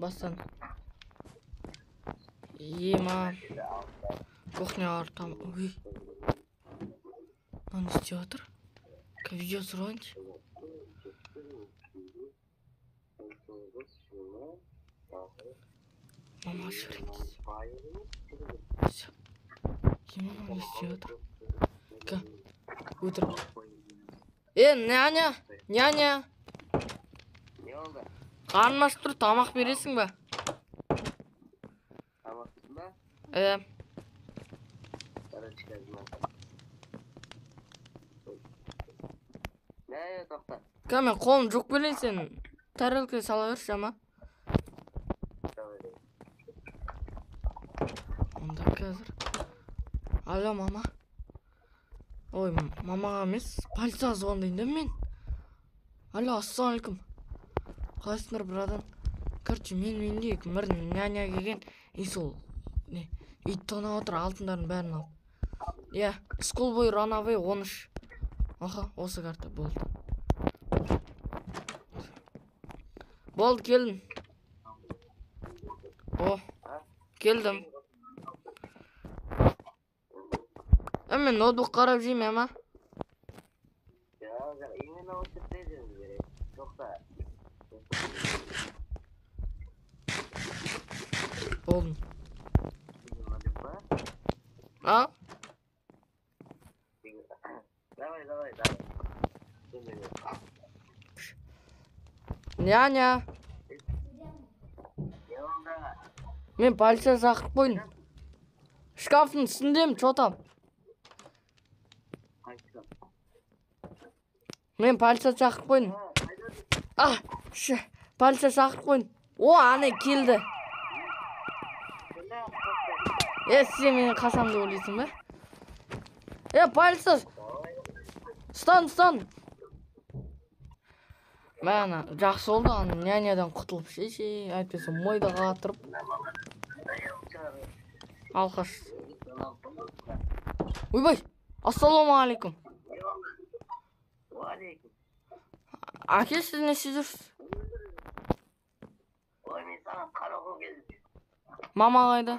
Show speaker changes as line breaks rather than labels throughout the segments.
Бастан. Ема. Кухня там. Ой. Он істеп отыр. Видео сұрайыншы. Мама шырыңыз. Все. Ема он істеп отыр. Ка. Өтіріп. Няня. Няня.
Ne oldu?
Karnım aç dur, tamak verirsin be.
Tamamsın da? Sana çıkardım ben. Ne tokta?
Kamen kolun çok bilin senin. Tarılkı sala versin ama. Onda hazır. Alo mama. Oy mama emas, politsiya звондайын да мен. Alo, assalomu. Qaysingdir biradan? Короче, мен үйінде бір няня келген. Сол не? Ит тонап отыр, алтындарын бәрін алып. Иә, school boy runaway 13. Аха, осы карта болды. Болды, келдім. О, келдім. Мен ноутбук қарап жеймін, ама.
Именно осы тезіңіз керек. Тоқта.
Болдым. А?
Давай.
Няня. Мен полиция шақырып қойдым. Шкафтың үстіндемін, что там? Мен полиция шақырып қойдым. Полиция шақырып қойдым. О, ана келді. Сен мені қашамды ойлайсың ба? Полиция. Стан. Мәна, жақсы болды, ана нянядан құтылып ше, әйтпесе мойда қатырып. Алқаш. Ойбай, ассалаумағалейкум. Әке, сіз не істеп?
Ой, мен саған қарауға келдім.
Мама қайда?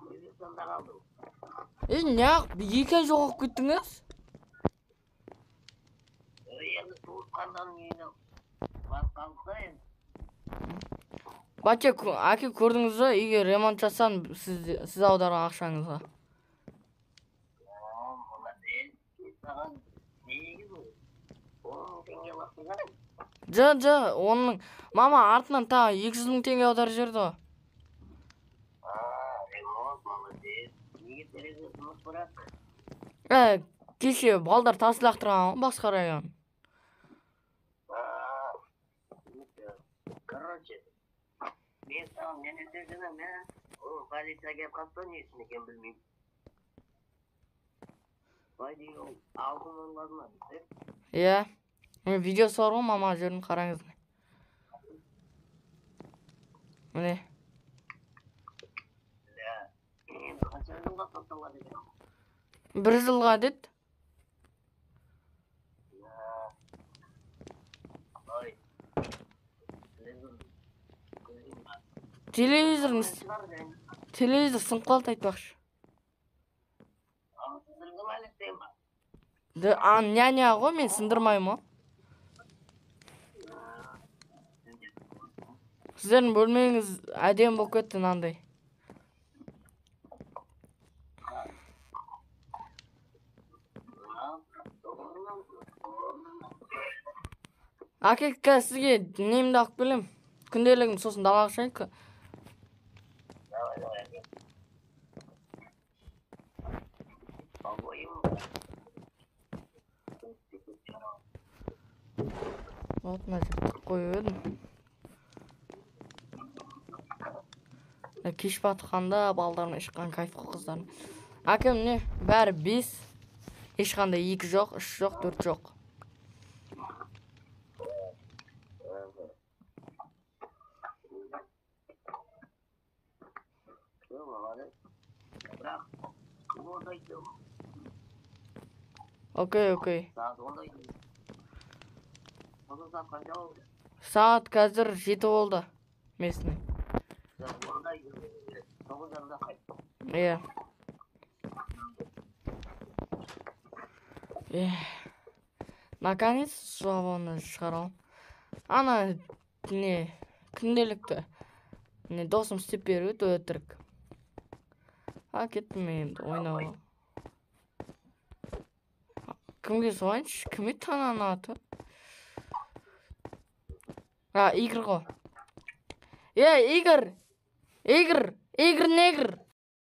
Өзбекстанда қалдым.
Неғып, 2 ай жоғалып кеттіңіз?
Енді туысқандан үйіне барып қалдық та енді.
Бача, әке көрдіңіз ба? Үйге ремонт жасан сіз аударған ақшаңызға.
Молодец. Мен саған негіз ол. 10 теңге лақтың ғана.
Оның мама артынан тағы 200 мың теңге аударып жіберді ғой.
Ремонт, молодец. Неге терезе жұмыс бірақ?
Кеше балдар тас лақтырған ғой, басқа район.
Короче, мен саған не істеп мен полицияға келіп қалса не үшін екенін білмеймін. Бай деген ол алтын олады ма?
Иә. Мен видеосы бар ғой, мама жүрін қараңыз. Міне.
Енді қанша жылға сотталады екен?
1 жылға деді. Телевизор сынып қалды айтпақшы.
Сындырдым әлі істейм ба?
Няня ғой, мен сындырмаймын ғой. Сіздердің бөлмеңіз әдем болып кетті мынандай. Әке, сізге немді алып келем. Күнделігім сосын далаға шығайық. Отына жұртып қойып едім. Кеш батқанда балдарына ешқан кайфы қыздарын. Әкем не? Бәрі 5. Ешқандай 2 жоқ, 3 жоқ, 4 жоқ.
Окей.
Saat қазір 7 болды. Местный.
Онда 9 жарымда қайт.
Иә. Наконец жауабын шығарам. Ана не күнделікті не досым істеп береді өтірік. Кеттім мен енді ойнауға. Кімге соғайыншы? Кім еді ананың аты? Игорь ғой. Игорь! Игорь негр!